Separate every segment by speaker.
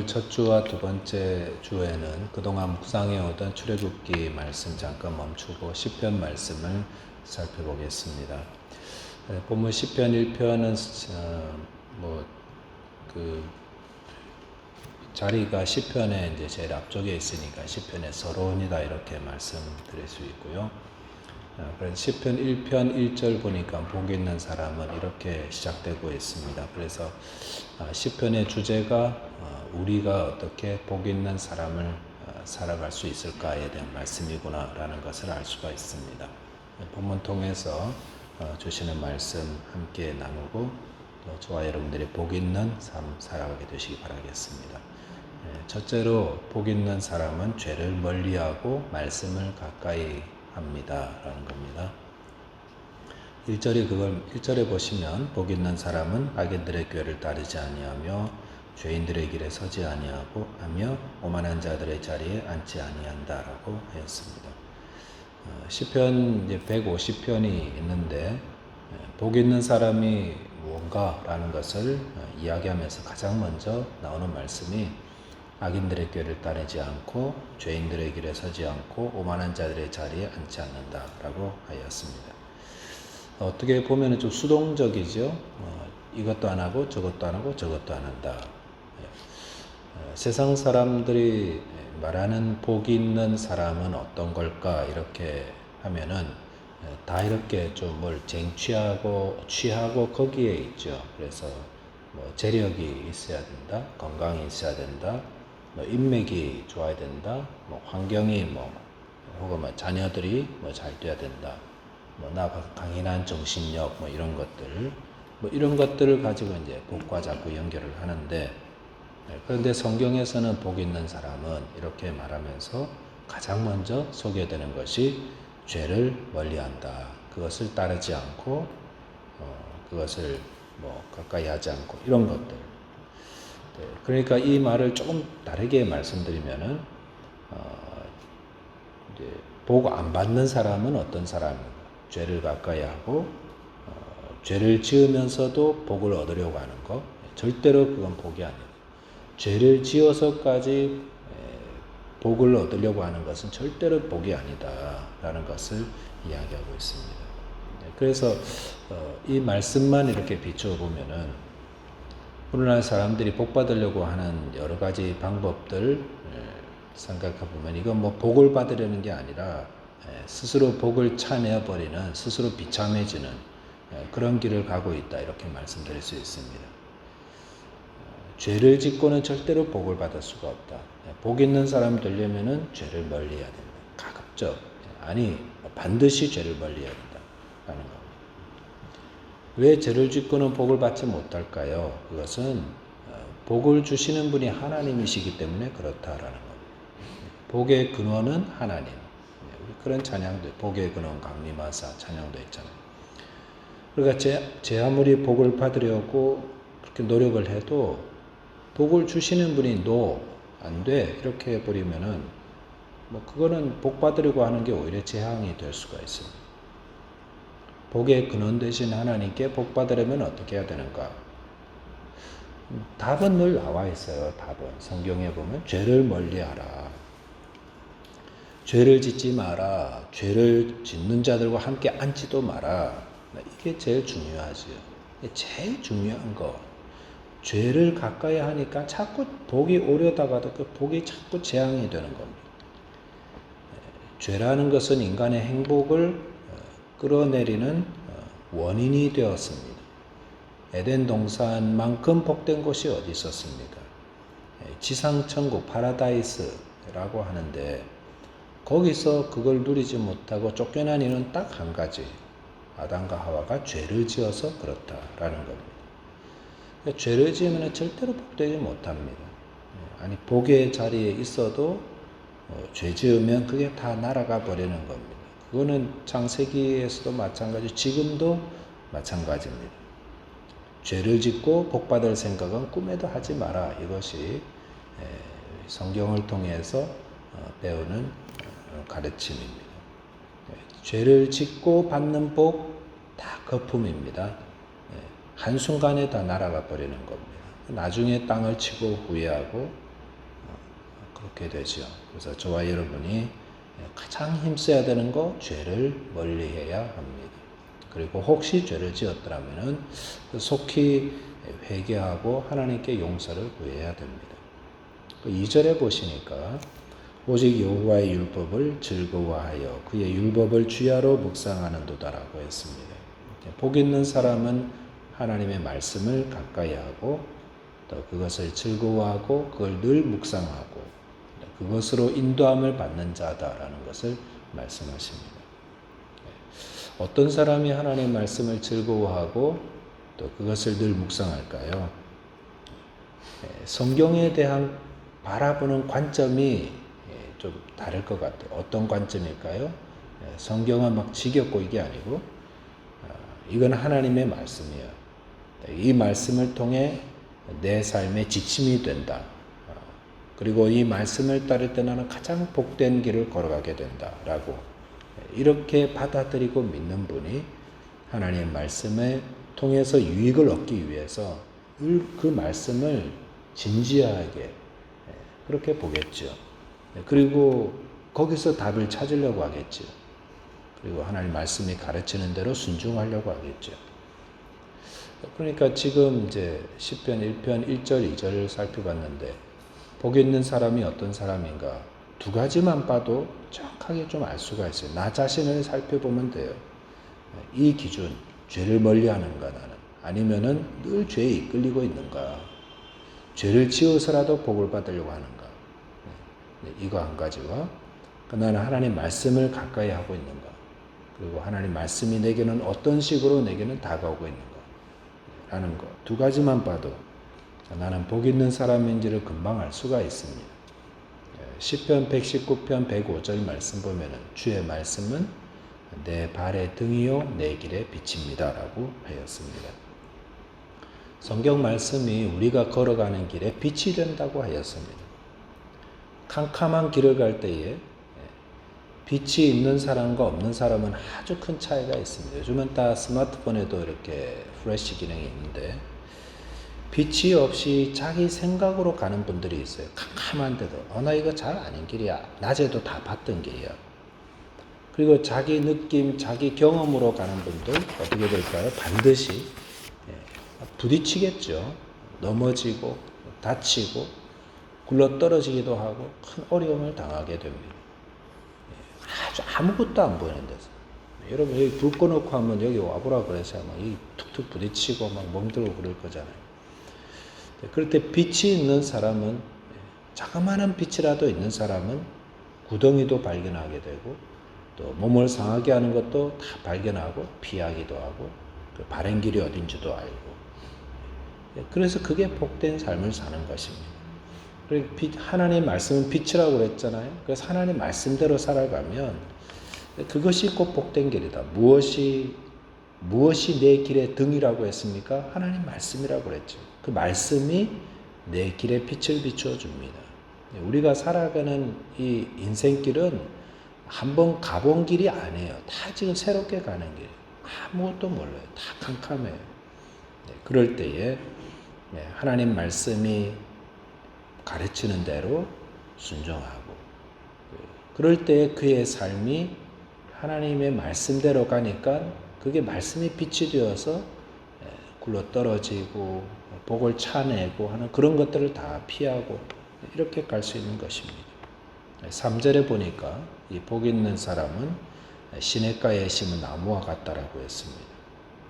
Speaker 1: 첫 주와 두 번째 주에는 그동안 묵상해 오던 출애굽기 말씀 잠깐 멈추고 시편 말씀을 살펴보겠습니다. 본문 시편 1편은 자리가 시편에 이제 제일 앞쪽에 있으니까 시편의 서론이다 이렇게 말씀드릴 수 있고요. 그래서 시편 1편 1절 보니까 복 있는 사람은 이렇게 시작되고 있습니다. 그래서 시편의 주제가 우리가 어떻게 복 있는 사람을 살아갈 수 있을까에 대한 말씀이구나 라는 것을 알 수가 있습니다. 본문 통해서 주시는 말씀 함께 나누고 또 저와 여러분들이 복 있는 삶 살아가게 되시기 바라겠습니다. 첫째로 복 있는 사람은 죄를 멀리하고 말씀을 가까이 합니다 라는 겁니다. 1절에 보시면 복 있는 사람은 악인들의 꾀를 따르지 아니하며 죄인들의 길에 서지 아니하고 하며 오만한 자들의 자리에 앉지 아니한다 라고 하였습니다. 시편 150편이 있는데 복 있는 사람이 무언가 라는 것을 이야기하면서 가장 먼저 나오는 말씀이 악인들의 꾀를 따르지 않고 죄인들의 길에 서지 않고 오만한 자들의 자리에 앉지 않는다 라고 하였습니다. 어떻게 보면 좀 수동적이죠. 이것도 안 하고 저것도 안 하고 저것도 안 한다. 세상 사람들이 말하는 복이 있는 사람은 어떤 걸까 이렇게 하면은 다 이렇게 좀 뭘 취하고 거기에 있죠. 그래서 재력이 있어야 된다, 건강이 있어야 된다, 인맥이 좋아야 된다, 환경이 혹은 자녀들이 잘 돼야 된다, 강인한 정신력 이런 것들을 가지고 이제 복과 자꾸 연결을 하는데, 그런데 성경에서는 복 있는 사람은 이렇게 말하면서 가장 먼저 소개되는 것이 죄를 멀리한다. 그것을 따르지 않고 그것을 가까이 하지 않고 이런 것들. 그러니까 이 말을 조금 다르게 말씀드리면은 복 안 받는 사람은 어떤 사람인가? 죄를 가까이 하고 죄를 지으면서도 복을 얻으려고 하는 것. 절대로 그건 복이 아니에요. 죄를 지어서까지 복을 얻으려고 하는 것은 절대로 복이 아니다 라는 것을 이야기하고 있습니다. 그래서 이 말씀만 이렇게 비추어 보면은 오늘날 사람들이 복 받으려고 하는 여러 가지 방법들 생각해 보면 이건 복을 받으려는 게 아니라 스스로 복을 차내어 버리는, 스스로 비참해지는 그런 길을 가고 있다 이렇게 말씀드릴 수 있습니다. 죄를 짓고는 절대로 복을 받을 수가 없다. 복 있는 사람 되려면은 죄를 멀리해야 된다. 가급적 반드시 죄를 멀리해야 된다라는 겁니다. 왜 죄를 짓고는 복을 받지 못할까요? 그것은 복을 주시는 분이 하나님이시기 때문에 그렇다라는 겁니다. 복의 근원은 하나님. 그런 찬양도 복의 근원 강림하사 찬양도 있잖아요. 그러니까 제 아무리 복을 받으려고 그렇게 노력을 해도 복을 주시는 분이 안 돼 이렇게 해버리면은 그거는 복 받으려고 하는 게 오히려 재앙이 될 수가 있습니다. 복의 근원 되신 하나님께 복 받으려면 어떻게 해야 되는가? 답은 늘 나와 있어요. 답은 성경에 보면 죄를 멀리하라, 죄를 짓지 마라, 죄를 짓는 자들과 함께 앉지도 마라. 이게 제일 중요하지요. 제일 중요한 거. 죄를 가까이 하니까 자꾸 복이 오려다가도 그 복이 자꾸 재앙이 되는 겁니다. 죄라는 것은 인간의 행복을 끌어내리는 원인이 되었습니다. 에덴 동산만큼 복된 곳이 어디 있었습니까? 지상천국 파라다이스라고 하는데 거기서 그걸 누리지 못하고 쫓겨난 이유는 딱 한 가지. 아담과 하와가 죄를 지어서 그렇다라는 겁니다. 죄를 지으면 절대로 복되지 못합니다. 복의 자리에 있어도 죄 지으면 그게 다 날아가 버리는 겁니다. 그거는 창세기에서도 마찬가지, 지금도 마찬가지입니다. 죄를 짓고 복받을 생각은 꿈에도 하지 마라. 이것이 성경을 통해서 배우는 가르침입니다. 죄를 짓고 받는 복 다 거품입니다. 한순간에 다 날아가 버리는 겁니다. 나중에 땅을 치고 후회하고 그렇게 되죠. 그래서 저와 여러분이 가장 힘써야 되는 거 죄를 멀리해야 합니다. 그리고 혹시 죄를 지었더라면은 속히 회개하고 하나님께 용서를 구해야 됩니다. 2절에 보시니까 오직 여호와의 율법을 즐거워하여 그의 율법을 주야로 묵상하는도다라고 했습니다. 복 있는 사람은 하나님의 말씀을 가까이 하고 또 그것을 즐거워하고 그걸 늘 묵상하고 그것으로 인도함을 받는 자다라는 것을 말씀하십니다. 어떤 사람이 하나님의 말씀을 즐거워하고 또 그것을 늘 묵상할까요? 성경에 대한 바라보는 관점이 좀 다를 것 같아요. 어떤 관점일까요? 성경은 막 지겹고 이게 아니고 이건 하나님의 말씀이에요. 이 말씀을 통해 내 삶의 지침이 된다. 그리고 이 말씀을 따를 때 나는 가장 복된 길을 걸어가게 된다라고 이렇게 받아들이고 믿는 분이 하나님의 말씀을 통해서 유익을 얻기 위해서 그 말씀을 진지하게 그렇게 보겠죠. 그리고 거기서 답을 찾으려고 하겠죠. 그리고 하나님 말씀이 가르치는 대로 순종하려고 하겠죠. 그러니까 지금 이제 시편 1편 1절 2절을 살펴봤는데 복 있는 사람이 어떤 사람인가 두 가지만 봐도 정확하게 좀 알 수가 있어요. 나 자신을 살펴보면 돼요. 이 기준, 죄를 멀리하는가 나는 아니면은 늘 죄에 이끌리고 있는가 죄를 지어서라도 복을 받으려고 하는가 이거 한 가지와 나는 하나님 말씀을 가까이 하고 있는가 그리고 하나님 말씀이 내게는 어떤 식으로 내게는 다가오고 있는가 라는 것 두 가지만 봐도 나는 복 있는 사람인지를 금방 알 수가 있습니다. 시편 119편 105절 말씀 보면은 주의 말씀은 내 발의 등이요 내 길의 빛입니다 라고 하였습니다. 성경 말씀이 우리가 걸어가는 길에 빛이 된다고 하였습니다. 캄캄한 길을 갈 때에 빛이 있는 사람과 없는 사람은 아주 큰 차이가 있습니다. 요즘은 다 스마트폰에도 이렇게 플래시 기능이 있는데 빛이 없이 자기 생각으로 가는 분들이 있어요. 캄캄한데도 나 이거 잘 아는 길이야. 낮에도 다 봤던 길이야. 그리고 자기 느낌, 자기 경험으로 가는 분들 어떻게 될까요? 반드시 부딪히겠죠. 넘어지고 다치고 굴러떨어지기도 하고 큰 어려움을 당하게 됩니다. 아주 아무것도 안 보이는 데서. 여러분 여기 불 꺼놓고 하면 여기 와보라 그래서 막 이 툭툭 부딪히고 막 멍들고 그럴 거잖아요. 그럴 때 빛이 있는 사람은 자그마한 빛이라도 있는 사람은 구덩이도 발견하게 되고 또 몸을 상하게 하는 것도 다 발견하고 피하기도 하고 그 바른 길이 어딘지도 알고 그래서 그게 복된 삶을 사는 것입니다. 하나님 말씀은 빛이라고 그랬잖아요. 그래서 하나님 말씀대로 살아가면 그것이 꼭 복된 길이다. 무엇이 내 길의 등이라고 했습니까? 하나님 말씀이라고 그랬죠. 그 말씀이 내 길에 빛을 비추어 줍니다. 우리가 살아가는 이 인생길은 한번 가본 길이 아니에요. 다 지금 새롭게 가는 길이에요. 아무것도 몰라요. 다 캄캄해요. 그럴 때에 하나님 말씀이 가르치는 대로 순종하고 그럴 때 그의 삶이 하나님의 말씀대로 가니까 그게 말씀이 빛이 되어서 굴러떨어지고 복을 차내고 하는 그런 것들을 다 피하고 이렇게 갈 수 있는 것입니다. 3절에 보니까 이 복 있는 사람은 시냇가에 심은 나무와 같다라고 했습니다.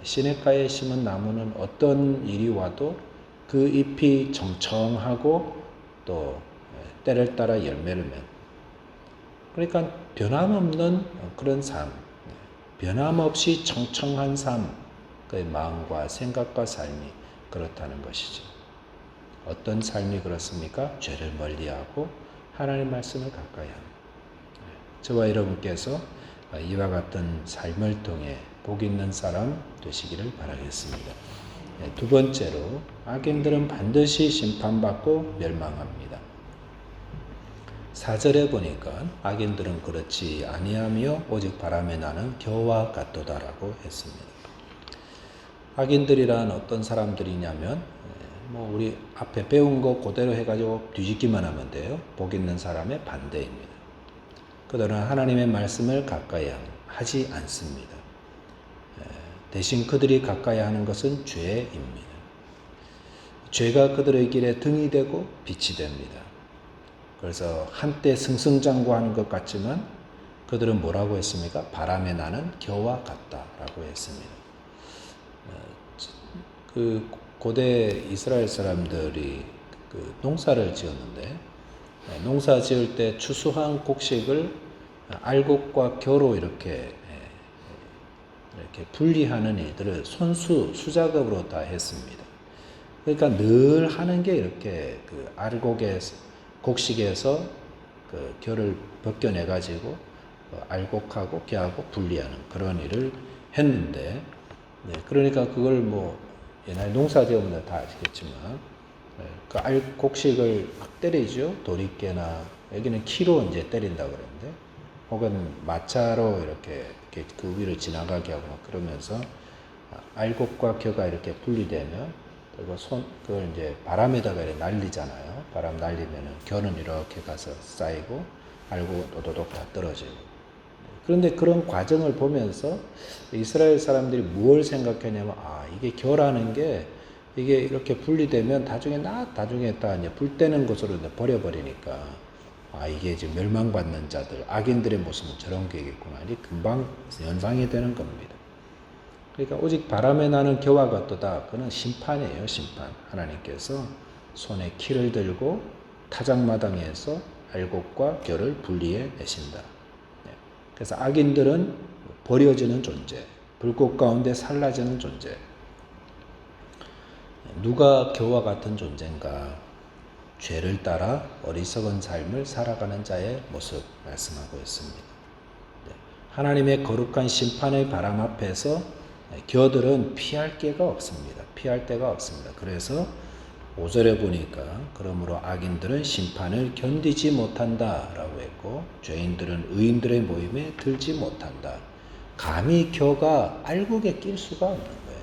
Speaker 1: 시냇가에 심은 나무는 어떤 일이 와도 그 잎이 청청하고 또 때를 따라 열매를 맺는 그러니까 변함없는 그런 삶 변함없이 청청한 삶 그의 마음과 생각과 삶이 그렇다는 것이죠. 어떤 삶이 그렇습니까? 죄를 멀리하고 하나님 말씀을 가까이 합니다. 저와 여러분께서 이와 같은 삶을 통해 복 있는 사람 되시기를 바라겠습니다. 두 번째로 악인들은 반드시 심판받고 멸망합니다. 4절에 보니까 악인들은 그렇지 아니하며 오직 바람에 나는 겨와 같도다라고 했습니다. 악인들이란 어떤 사람들이냐면 뭐 우리 앞에 배운 거 그대로 해가지고 뒤집기만 하면 돼요. 복 있는 사람의 반대입니다. 그들은 하나님의 말씀을 가까이 하지 않습니다. 대신 그들이 가까이 하는 것은 죄입니다. 죄가 그들의 길에 등이 되고 빛이 됩니다. 그래서 한때 승승장구하는 것 같지만 그들은 뭐라고 했습니까? 바람에 나는 겨와 같다라고 했습니다. 그 고대 이스라엘 사람들이 그 농사를 지었는데 농사 지을 때 추수한 곡식을 알곡과 겨로 이렇게 분리하는 일들을 수작업으로 다 했습니다. 그러니까 늘 하는 게 이렇게 그 곡식에서 그 겨를 벗겨내 가지고 알곡하고 겨하고 분리하는 그런 일을 했는데, 그러니까 그걸 뭐 옛날 농사 지으면 다 아시겠지만 그 곡식을 막 때리죠. 도리깨나 여기는 키로 이제 때린다 그러는데, 혹은 마차로 이렇게 그 위를 지나가게 하고 그러면서 알곡과 겨가 이렇게 분리되면 그리고 그걸 이제 바람에다가 이렇게 날리잖아요. 바람 날리면은 겨는 이렇게 가서 쌓이고 알곡은 도도독 다 떨어지고. 그런데 그런 과정을 보면서 이스라엘 사람들이 무엇을 생각했냐면, 이게 겨라는 게 이게 이렇게 분리되면 나중에 다 이제 불 때는 것으로 버려버리니까, 이게 지금 멸망받는 자들, 악인들의 모습은 저런 게겠구나. 이 금방 연상이 되는 겁니다. 그러니까 오직 바람에 나는 겨와 같도다. 그는 심판이에요, 심판. 하나님께서 손에 키를 들고 타작마당에서 알곡과 겨를 분리해 내신다. 그래서 악인들은 버려지는 존재, 불꽃 가운데 살라지는 존재. 누가 겨와 같은 존재인가? 죄를 따라 어리석은 삶을 살아가는 자의 모습 말씀하고 있습니다. 하나님의 거룩한 심판의 바람 앞에서 겨들은 피할 데가 없습니다. 피할 데가 없습니다. 그래서 5절에 보니까 그러므로 악인들은 심판을 견디지 못한다라고 했고, 죄인들은 의인들의 모임에 들지 못한다. 감히 겨가 알곡에 낄 수가 없는 거예요.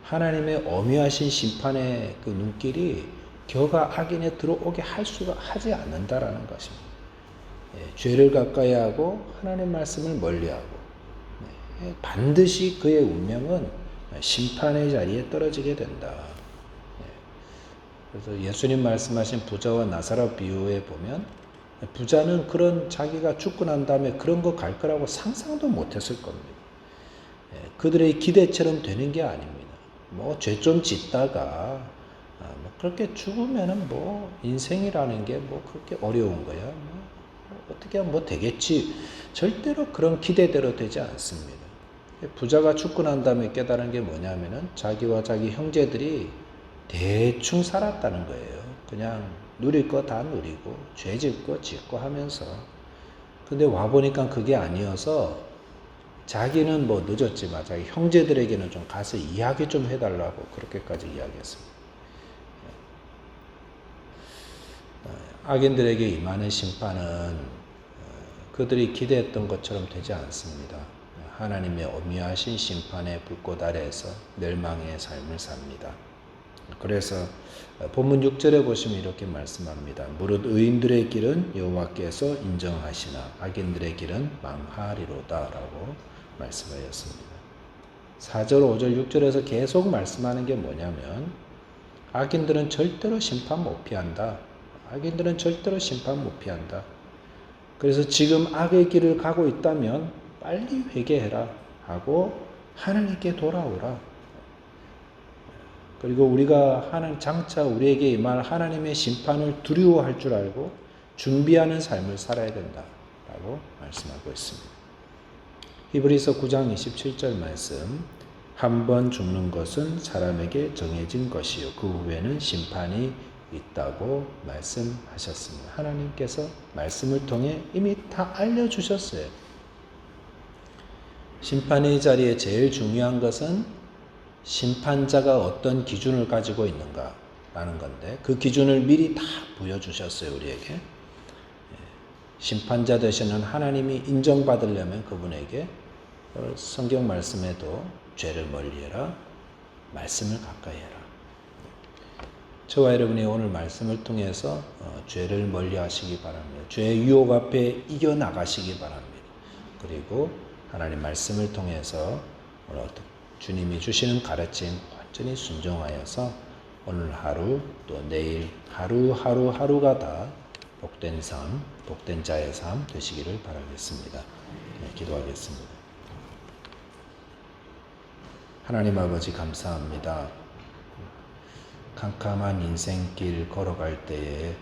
Speaker 1: 하나님의 엄유하신 심판의 그 눈길이 겨가 악인에 들어오게 하지 않는다라는 것입니다. 죄를 가까이 하고 하나님 말씀을 멀리하고 반드시 그의 운명은 심판의 자리에 떨어지게 된다. 그래서 예수님 말씀하신 부자와 나사렛 비유에 보면 부자는 그런 자기가 죽고 난 다음에 그런 거 갈 거라고 상상도 못했을 겁니다. 그들의 기대처럼 되는 게 아닙니다. 뭐 죄 좀 짓다가 그렇게 죽으면은 뭐 인생이라는 게 뭐 그렇게 어려운 거야. 어떻게 하면 뭐 되겠지. 절대로 그런 기대대로 되지 않습니다. 부자가 죽고 난 다음에 깨달은 게 뭐냐면은 자기와 자기 형제들이 대충 살았다는 거예요. 그냥 누릴 거 다 누리고 죄 짓고 짓고 하면서. 근데 와보니까 그게 아니어서 자기는 뭐 늦었지만 자기 형제들에게는 좀 가서 이야기 좀 해달라고 그렇게까지 이야기했습니다. 악인들에게 임하는 심판은 그들이 기대했던 것처럼 되지 않습니다. 하나님의 엄미하신 심판의 불꽃 아래에서 멸망의 삶을 삽니다. 그래서 본문 6절에 보시면 이렇게 말씀합니다. 무릇 의인들의 길은 여호와께서 인정하시나 악인들의 길은 망하리로다 라고 말씀하였습니다. 4절, 5절, 6절에서 계속 말씀하는 게 뭐냐면 악인들은 절대로 심판 못 피한다. 악인들은 절대로 심판 못 피한다. 그래서 지금 악의 길을 가고 있다면 빨리 회개해라 하고 하나님께 돌아오라. 그리고 우리가 장차 우리에게 임할 하나님의 심판을 두려워할 줄 알고 준비하는 삶을 살아야 된다라고 말씀하고 있습니다. 히브리서 9장 27절 말씀, 한 번 죽는 것은 사람에게 정해진 것이요 그 후에는 심판이 있다고 말씀하셨습니다. 하나님께서 말씀을 통해 이미 다 알려주셨어요. 심판의 자리에 제일 중요한 것은 심판자가 어떤 기준을 가지고 있는가라는 건데, 그 기준을 미리 다 보여주셨어요, 우리에게. 심판자 되시는 하나님이 인정받으려면 그분에게 성경 말씀에도 죄를 멀리해라, 말씀을 가까이 해라. 저와 여러분이 오늘 말씀을 통해서 죄를 멀리 하시기 바랍니다. 죄의 유혹 앞에 이겨나가시기 바랍니다. 그리고 하나님 말씀을 통해서 오늘 주님이 주시는 가르침 완전히 순종하여서 오늘 하루 또 내일 하루가 다 복된 삶, 복된 자의 삶 되시기를 바라겠습니다. 기도하겠습니다. 하나님 아버지 감사합니다. 캄캄한 인생길 걸어갈 때에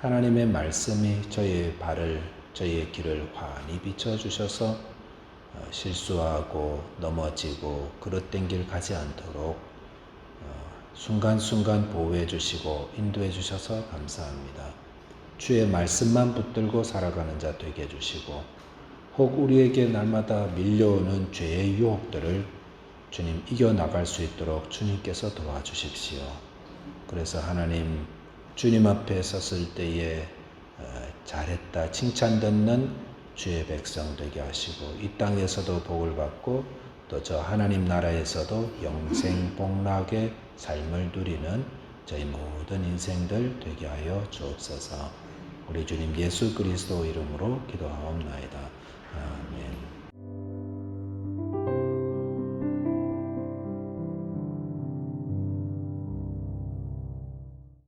Speaker 1: 하나님의 말씀이 저희의 길을 환히 비춰주셔서 실수하고 넘어지고 그릇된 길 가지 않도록 순간순간 보호해 주시고 인도해 주셔서 감사합니다. 주의 말씀만 붙들고 살아가는 자 되게 해주시고 혹 우리에게 날마다 밀려오는 죄의 유혹들을 주님 이겨나갈 수 있도록 주님께서 도와주십시오. 그래서 하나님 주님 앞에 섰을 때에 잘했다 칭찬 듣는 주의 백성 되게 하시고 이 땅에서도 복을 받고 또 저 하나님 나라에서도 영생 복락의 삶을 누리는 저희 모든 인생들 되게 하여 주옵소서. 우리 주님 예수 그리스도 이름으로 기도하옵나이다. 아멘.